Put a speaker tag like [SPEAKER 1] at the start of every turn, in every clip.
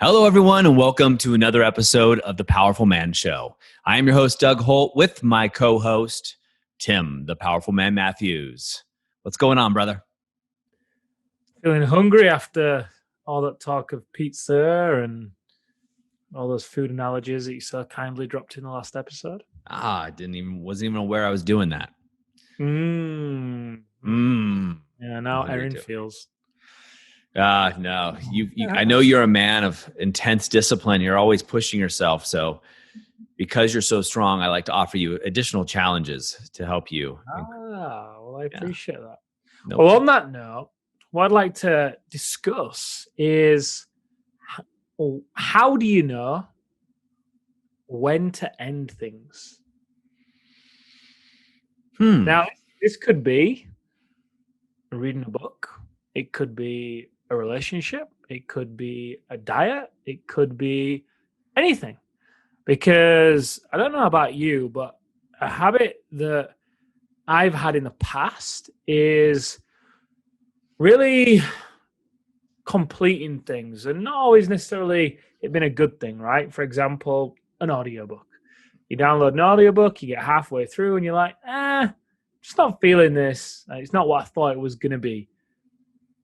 [SPEAKER 1] Hello, everyone, and welcome to another episode of The Powerful Man Show. I am your host, Doug Holt, with my co-host, Tim, the Powerful Man Matthews. What's going on, brother?
[SPEAKER 2] Feeling hungry after all that talk of pizza and all those food analogies that you so kindly dropped in the last episode?
[SPEAKER 1] I wasn't even aware I was doing that.
[SPEAKER 2] Yeah, now Erin feels.
[SPEAKER 1] No, I know you're a man of intense discipline. You're always pushing yourself. So because you're so strong, I like to offer you additional challenges to help you.
[SPEAKER 2] Well, I appreciate that.
[SPEAKER 1] Nope.
[SPEAKER 2] Well, on that note, what I'd like to discuss is how do you know when to end things? Now, this could be reading a book. It could be a relationship. It could be a diet. It could be anything. Because I don't know about you, but a habit that I've had in the past is really completing things, and not always necessarily it been a good thing, right? For example, an audiobook. You download an audiobook, you get halfway through and you're like, just not feeling this. It's not what I thought it was going to be.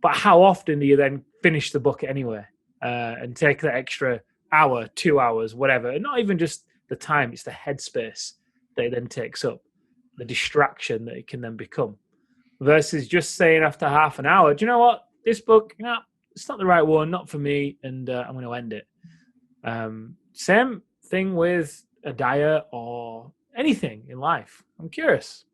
[SPEAKER 2] But how often do you then finish the book anyway and take that extra hour, 2 hours, whatever? And not even just the time, it's the headspace that it then takes up, the distraction that it can then become. Versus just saying after half an hour, do you know what? This book, it's not the right one, not for me, and I'm going to end it. Same thing with a diet or anything in life. I'm curious.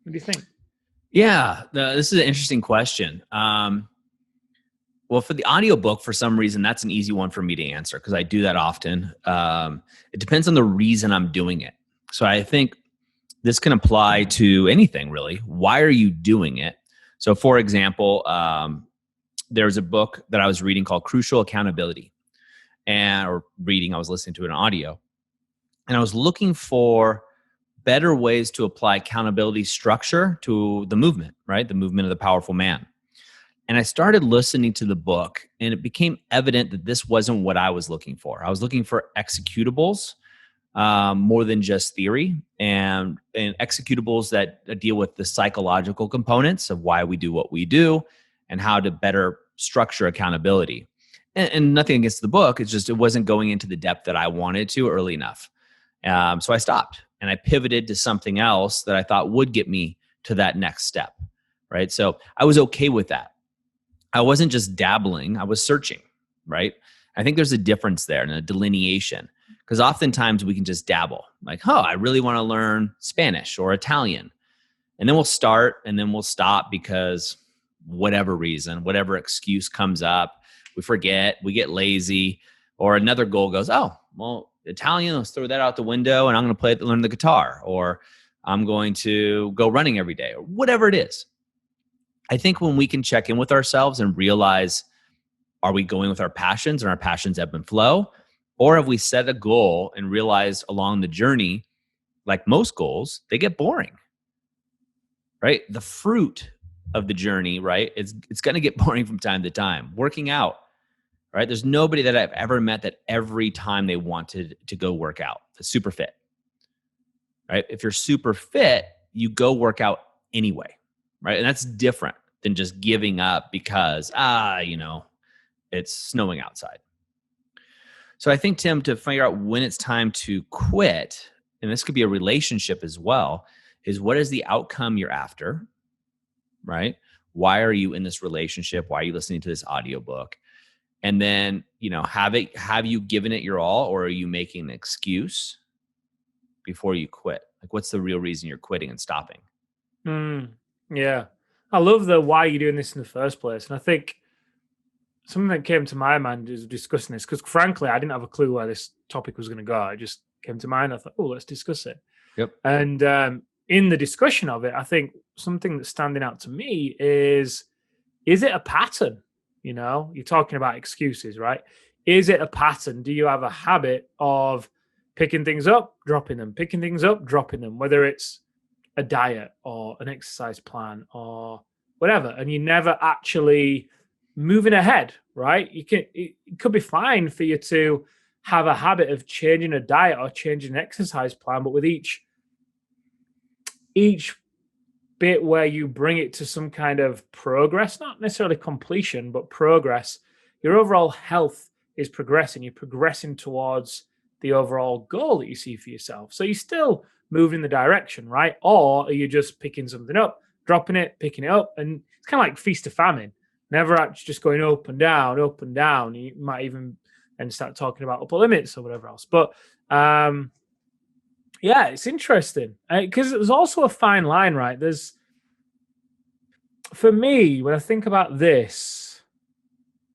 [SPEAKER 2] What do you think?
[SPEAKER 1] Yeah, this is an interesting question. Well, for the audiobook, for some reason, that's an easy one for me to answer because I do that often. It depends on the reason I'm doing it. So I think this can apply to anything, really. Why are you doing it? So, for example, there's a book that I was reading called Crucial Accountability. I was listening to an audio. And I was looking for better ways to apply accountability structure to the movement, right? The movement of the powerful man. And I started listening to the book, and it became evident that this wasn't what I was looking for. I was looking for executables more than just theory, and executables that deal with the psychological components of why we do what we do and how to better structure accountability. And nothing against the book. It's just it wasn't going into the depth that I wanted to early enough. So I stopped. And I pivoted to something else that I thought would get me to that next step, right? So I was okay with that. I wasn't just dabbling, I was searching, right? I think there's a difference there and a delineation because oftentimes we can just dabble like, I really want to learn Spanish or Italian. And then we'll start and then we'll stop because whatever reason, whatever excuse comes up, we forget, we get lazy, or another goal goes, Italian, let's throw that out the window and I'm going to learn the guitar, or I'm going to go running every day, or whatever it is. I think when we can check in with ourselves and realize, are we going with our passions and our passions ebb and flow? Or have we set a goal and realized along the journey, like most goals, they get boring, right? The fruit of the journey, right? It's going to get boring from time to time. Working out. Right? There's nobody that I've ever met that every time they wanted to go work out, is super fit. Right? If you're super fit, you go work out anyway. Right? And that's different than just giving up because, it's snowing outside. So I think, Tim, to figure out when it's time to quit, and this could be a relationship as well, is what is the outcome you're after? Right? Why are you in this relationship? Why are you listening to this audiobook? And then, have you given it your all, or are you making an excuse before you quit? Like, what's the real reason you're quitting and stopping?
[SPEAKER 2] Yeah. I love the why you're doing this in the first place. And I think something that came to my mind is discussing this, because frankly, I didn't have a clue where this topic was going to go. It just came to mind. I thought, let's discuss it.
[SPEAKER 1] Yep.
[SPEAKER 2] And in the discussion of it, I think something that's standing out to me is it a pattern? You're talking about excuses, right? Is it a pattern? Do you have a habit of picking things up, dropping them, picking things up, dropping them, whether it's a diet or an exercise plan or whatever, and you're never actually moving ahead, right? It could be fine for you to have a habit of changing a diet or changing an exercise plan, but with each bit where you bring it to some kind of progress, not necessarily completion, but progress, your overall health is progressing. You're progressing towards the overall goal that you see for yourself. So you're still moving in the direction, right? Or are you just picking something up, dropping it, picking it up? And it's kind of like feast to famine, never actually just going up and down, up and down. You might even and start talking about upper limits or whatever else. But yeah, it's interesting because there's also a fine line, right? For me, when I think about this,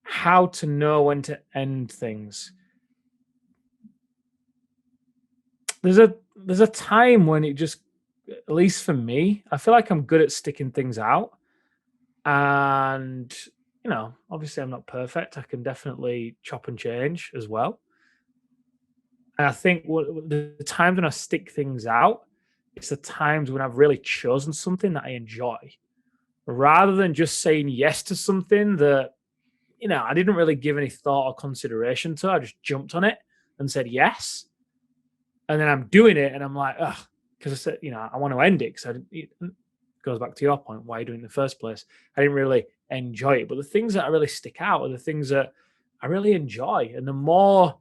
[SPEAKER 2] how to know when to end things. There's a time when it just, at least for me, I feel like I'm good at sticking things out. And, obviously I'm not perfect. I can definitely chop and change as well. And I think the times when I stick things out, it's the times when I've really chosen something that I enjoy, rather than just saying yes to something that, I didn't really give any thought or consideration to. I just jumped on it and said yes. And then I'm doing it and I'm like, ugh, because I said, I want to end it because it goes back to your point, why are you doing it in the first place? I didn't really enjoy it. But the things that really stick out are the things that I really enjoy. And the more,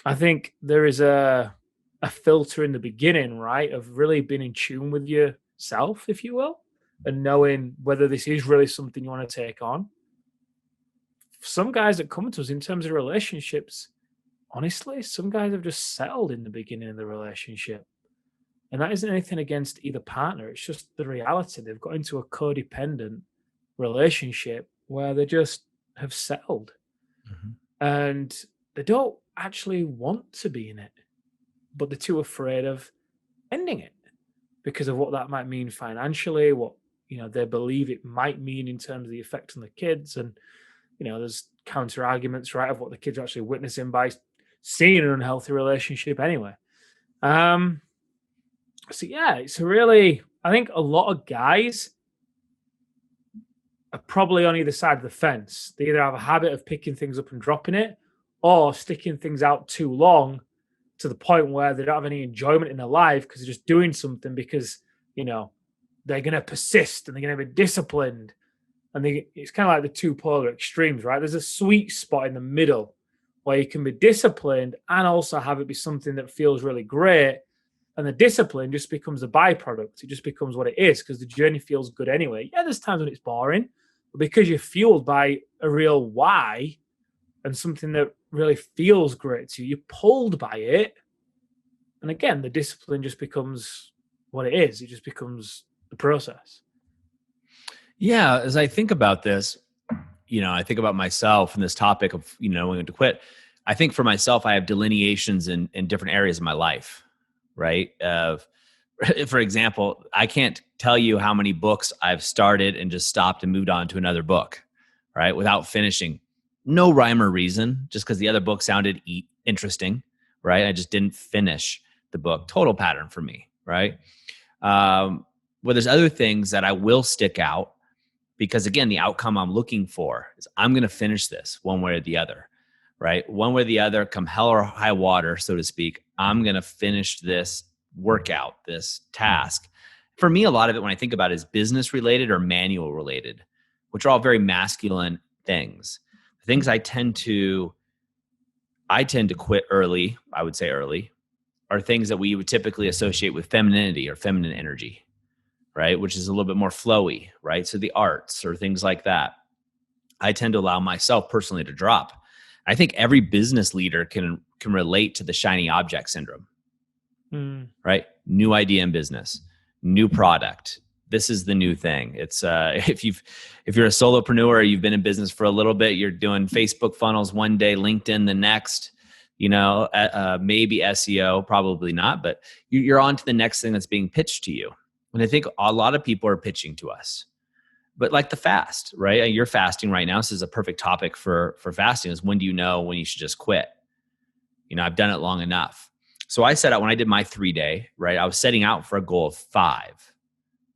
[SPEAKER 2] I think there is a filter in the beginning, right, of really being in tune with yourself, if you will, and knowing whether this is really something you want to take on. Some guys that come to us in terms of relationships, honestly, some guys have just settled in the beginning of the relationship. And that isn't anything against either partner. It's just the reality. They've got into a codependent relationship where they just have settled.
[SPEAKER 1] Mm-hmm.
[SPEAKER 2] And they don't actually want to be in it, but they're too afraid of ending it because of what that might mean financially, what they believe it might mean in terms of the effect on the kids. And there's counter arguments, right, of what the kids are actually witnessing by seeing an unhealthy relationship anyway. So yeah, it's I think a lot of guys are probably on either side of the fence. They either have a habit of picking things up and dropping it, or sticking things out too long to the point where they don't have any enjoyment in their life because they're just doing something because, they're going to persist and they're going to be disciplined. And it's kind of like the two polar extremes, right? There's a sweet spot in the middle where you can be disciplined and also have it be something that feels really great. And the discipline just becomes a byproduct. It just becomes what it is because the journey feels good anyway. Yeah, there's times when it's boring, but because you're fueled by a real why and something that really feels great to you, you're pulled by it. And again, the discipline just becomes what it is. It just becomes the process.
[SPEAKER 1] Yeah, as I think about this, I think about myself and this topic of, when to quit. I think for myself, I have delineations in different areas of my life, right? For example, I can't tell you how many books I've started and just stopped and moved on to another book, right? Without finishing. No rhyme or reason, just because the other book sounded interesting, right? I just didn't finish the book. Total pattern for me, right? Well, there's other things that I will stick out because, again, the outcome I'm looking for is I'm going to finish this one way or the other, right? One way or the other, come hell or high water, so to speak, I'm going to finish this workout, this task. For me, a lot of it, when I think about it, is business related or manual related, which are all very masculine things. The things I tend to quit early, I would say early, are things that we would typically associate with femininity or feminine energy, right? Which is a little bit more flowy, right? So the arts or things like that, I tend to allow myself personally to drop. I think every business leader can relate to the shiny object syndrome, right? New idea in business, new product. This is the new thing. It's if you're a solopreneur, you've been in business for a little bit, you're doing Facebook funnels one day, LinkedIn the next, maybe SEO, probably not, but you're on to the next thing that's being pitched to you. And I think a lot of people are pitching to us. But like the fast, right? You're fasting right now. This is a perfect topic for fasting is when do you know when you should just quit? I've done it long enough. So I set out when I did my 3-day, right? I was setting out for a goal of 5,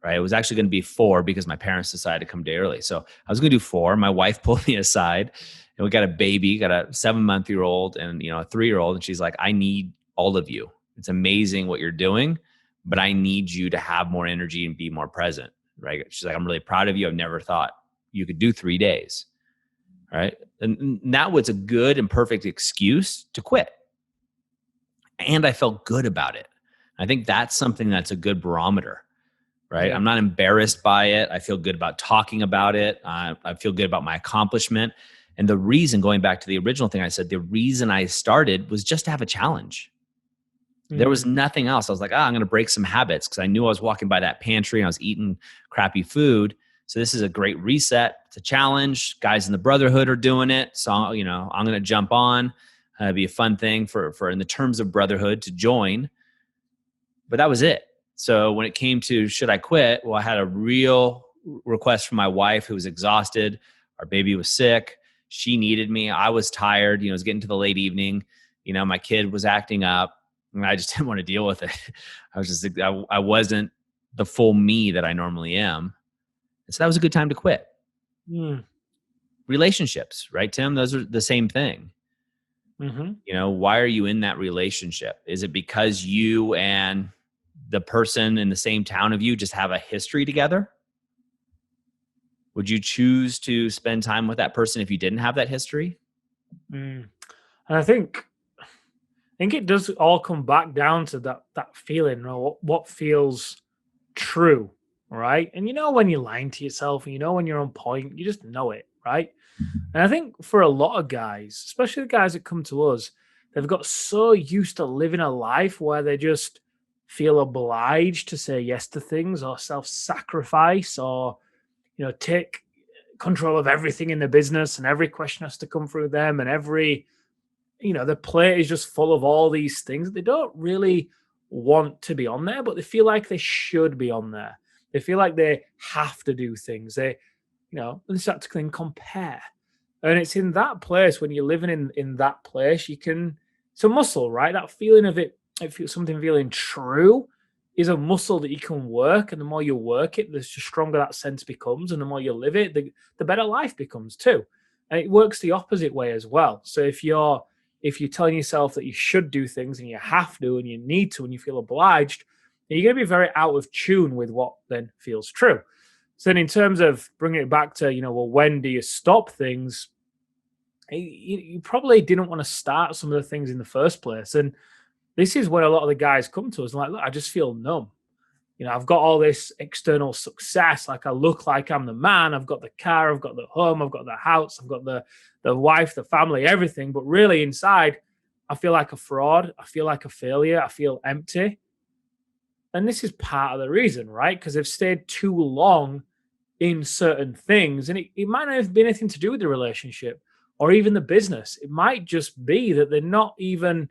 [SPEAKER 1] right? It was actually going to be 4 because my parents decided to come a day early. So I was going to do 4. My wife pulled me aside And we got a baby, got a 7-month-old and, you know, a 3-year-old. And she's like, I need all of you. It's amazing what you're doing, but I need you to have more energy and be more present. Right. She's like, I'm really proud of you. I've never thought you could do 3 days. Right. And that was a good and perfect excuse to quit. And I felt good about it. I think that's something that's a good barometer, right?
[SPEAKER 2] Yeah.
[SPEAKER 1] I'm not embarrassed by it. I feel good about talking about it. I feel good about my accomplishment. And the reason, going back to the original thing I said, the reason I started was just to have a challenge. There was nothing else. I was like, I'm going to break some habits because I knew I was walking by that pantry and I was eating crappy food. So this is a great reset. It's a challenge. Guys in the brotherhood are doing it. So, you know, I'm going to jump on. It'd be a fun thing for in the terms of brotherhood to join. But that was it. So when it came to should I quit, well, I had a real request from my wife who was exhausted. Our baby was sick. She needed me. I was tired. You know, it was getting to the late evening. You know, my kid was acting up. And I just didn't want to deal with it. I was just, I wasn't the full me that I normally am. And so that was a good time to quit. Relationships, right, Tim? Those are the same thing. You know, why are you in that relationship? Is it because you and the person in the same town of you just have a history together? Would you choose to spend time with that person if you didn't have that history?
[SPEAKER 2] And I think it does all come back down to that feeling, you know, what feels true, right? And you know when you're lying to yourself, and you know when you're on point, you just know it, right? And I think for a lot of guys, especially the guys that come to us, they've got so used to living a life where they just feel obliged to say yes to things or self-sacrifice or, you know, take control of everything in the business and every question has to come through them and every, you know, the plate is just full of all these things. They don't really want to be on there, but they feel like they should be on there. They feel like they have to do things. They, you know, they start to compare. And it's in that place when you're living in that place, you can, it's a muscle, right? That feeling of it feels something feeling true is a muscle that you can work. And the more you work it, the stronger that sense becomes. And the more you live it, the better life becomes too. And it works the opposite way as well. So if you're telling yourself that you should do things and you have to and you need to and you feel obliged, you're going to be very out of tune with what then feels true. So then in terms of bringing it back to, you know, well, when do you stop things? You probably didn't want to start some of the things in the first place. And this is when a lot of the guys come to us and like, look, I just feel numb. You know, I've got all this external success. Like I look like I'm the man. I've got the car, I've got the home, I've got the house, I've got the wife, the family, everything. But really inside, I feel like a fraud. I feel like a failure. I feel empty. And this is part of the reason, right? Because they've stayed too long in certain things. And it might not have been anything to do with the relationship or even the business. It might just be that they're not even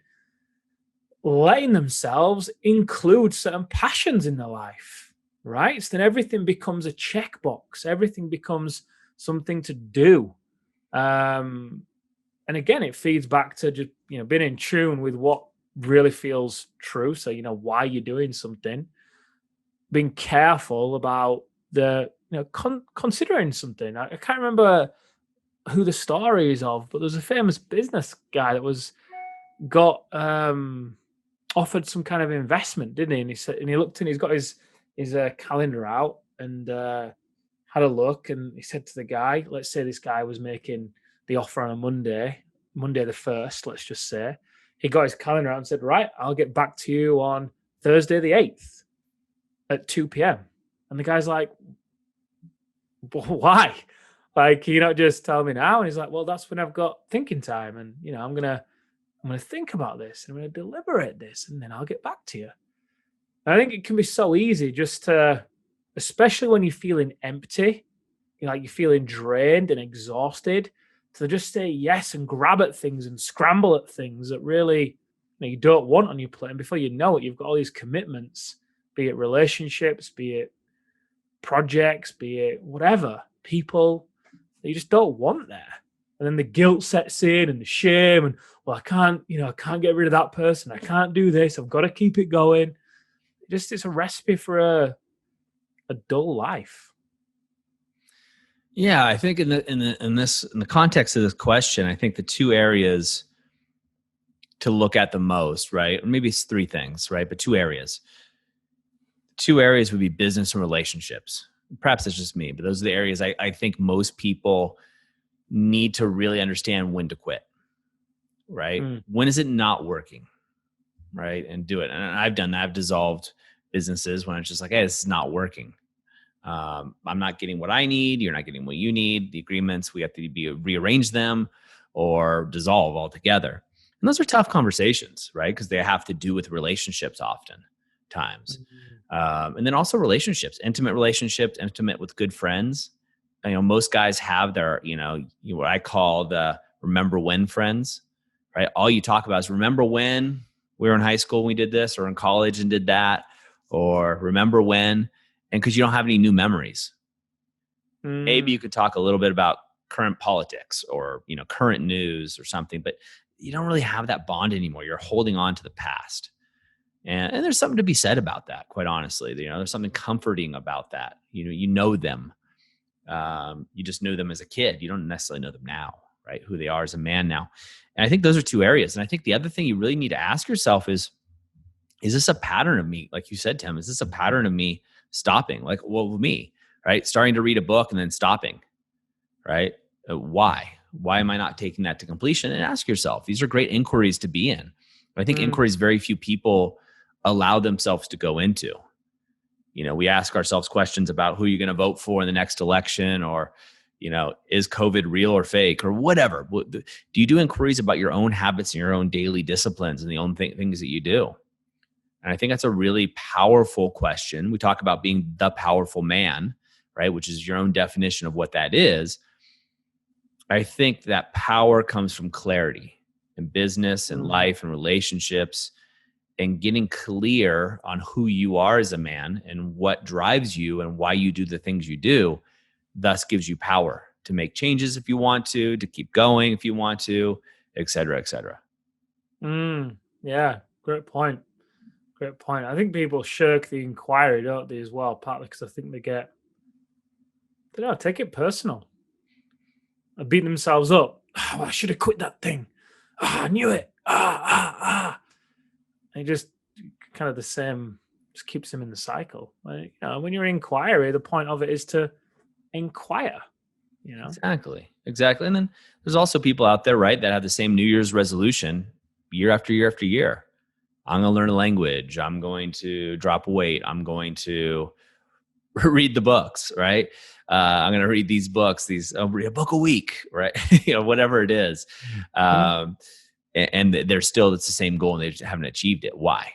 [SPEAKER 2] letting themselves include certain passions in their life, right? So then everything becomes a checkbox. Everything becomes something to do. And again, it feeds back to just, you know, being in tune with what really feels true. So, you know, why you're doing something, being careful about the, you know, considering something. I can't remember who the story is of, but there's a famous business guy that got offered some kind of investment, didn't he? And he said, and he looked and he's got his calendar out and had a look, and he said to the guy, let's say this guy was making the offer on a Monday the 1st, let's just say. He got his calendar out and said, right, I'll get back to you on Thursday the 8th at 2 p.m. And the guy's like, why? Like, can you not just tell me now? And he's like, well, that's when I've got thinking time. And, you know, I'm going to think about this and I'm going to deliberate this and then I'll get back to you. And I think it can be so easy just to, especially when you're feeling empty, you know, like you're feeling drained and exhausted, to just say yes and grab at things and scramble at things that really, you know, you don't want on your plate. And before you know it, you've got all these commitments, be it relationships, be it projects, be it whatever, people that you just don't want there. And then the guilt sets in and the shame and, well, I can't get rid of that person. I can't do this. I've got to keep it going. It's a recipe for a dull life.
[SPEAKER 1] Yeah, I think in the context of this question, I think the two areas to look at the most, right? Or maybe it's three things, right? But two areas. Two areas would be business and relationships. Perhaps it's just me, but those are the areas I think most people need to really understand when to quit, right?
[SPEAKER 2] Mm.
[SPEAKER 1] When is it not working, right? And do it. And I've done that. I've dissolved businesses when it's just like, hey, this is not working. I'm not getting what I need. You're not getting what you need. The agreements, we have to rearrange them or dissolve altogether. And those are tough conversations, right? Because they have to do with relationships oftentimes. And then also relationships, intimate relationships, intimate with good friends. Most guys have their, what I call the remember when friends, right? All you talk about is remember when we were in high school and we did this, or in college and did that, or remember when. And because you don't have any new memories, maybe you could talk a little bit about current politics or, current news or something, but you don't really have that bond anymore. You're holding on to the past. And there's something to be said about that, quite honestly. There's something comforting about that. You know them. You just knew them as a kid. You don't necessarily know them now, right? Who they are as a man now. And I think those are two areas. And I think the other thing you really need to ask yourself is this a pattern of me? Like you said, Tim, is this a pattern of me stopping? Like, well, me, right? Starting to read a book and then stopping, right? Why? Why am I not taking that to completion? And ask yourself. These are great inquiries to be in. I think inquiries very few people allow themselves to go into. We ask ourselves questions about who you're going to vote for in the next election, or, is COVID real or fake, or whatever. Do you do inquiries about your own habits and your own daily disciplines and the own things that you do? And I think that's a really powerful question. We talk about being the powerful man, right? Which is your own definition of what that is. I think that power comes from clarity in business and life and relationships, and getting clear on who you are as a man and what drives you and why you do the things you do, thus gives you power to make changes if you want to keep going if you want to, et cetera, et cetera.
[SPEAKER 2] Yeah, great point. Great point. I think people shirk the inquiry, don't they, as well, partly because I think they take it personal. They beat themselves up. Oh, I should have quit that thing. I knew it. And just kind of the same, just keeps them in the cycle. Like, when you're in inquiry, the point of it is to inquire,
[SPEAKER 1] Exactly. And then there's also people out there, right, that have the same New Year's resolution year after year after year. I'm going to learn a language. I'm going to drop weight. I'm going to read the books, right? I'm going to read these books, I'll read a book a week, right? Whatever it is. And it's the same goal and they just haven't achieved it. Why?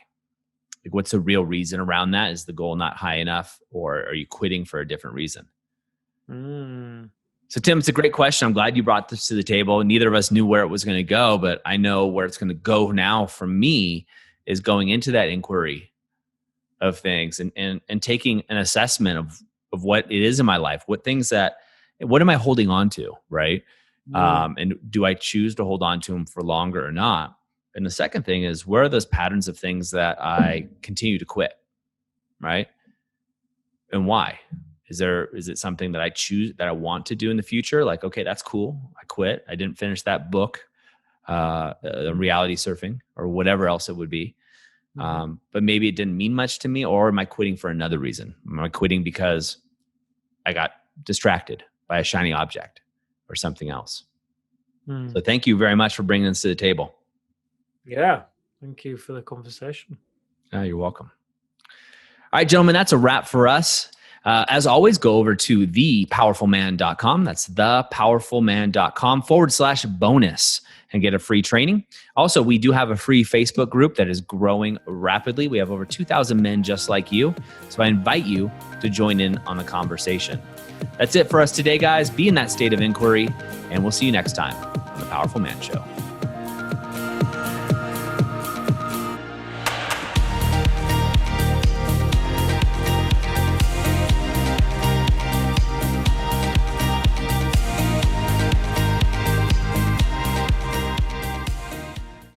[SPEAKER 1] Like, what's the real reason around that? Is the goal not high enough, or are you quitting for a different reason? So Tim, it's a great question. I'm glad you brought this to the table. Neither of us knew where it was going to go, but I know where it's going to go now for me is going into that inquiry of things and taking an assessment of what it is in my life, what am I holding on to, right? And do I choose to hold on to them for longer or not? And the second thing is, where are those patterns of things that I continue to quit, right? And why? Is it something that I choose, that I want to do in the future? Like, okay, that's cool. I quit. I didn't finish that book, reality surfing or whatever else it would be. But maybe it didn't mean much to me, or am I quitting for another reason? Am I quitting because I got distracted by a shiny object or something else? So thank you very much for bringing this to the table.
[SPEAKER 2] Yeah. Thank you for the conversation.
[SPEAKER 1] You're welcome. All right, gentlemen, that's a wrap for us. As always, go over to thepowerfulman.com. That's thepowerfulman.com/bonus and get a free training. Also, we do have a free Facebook group that is growing rapidly. We have over 2,000 men just like you. So I invite you to join in on the conversation. That's it for us today, guys. Be in that state of inquiry, and we'll see you next time on The Powerful Man Show.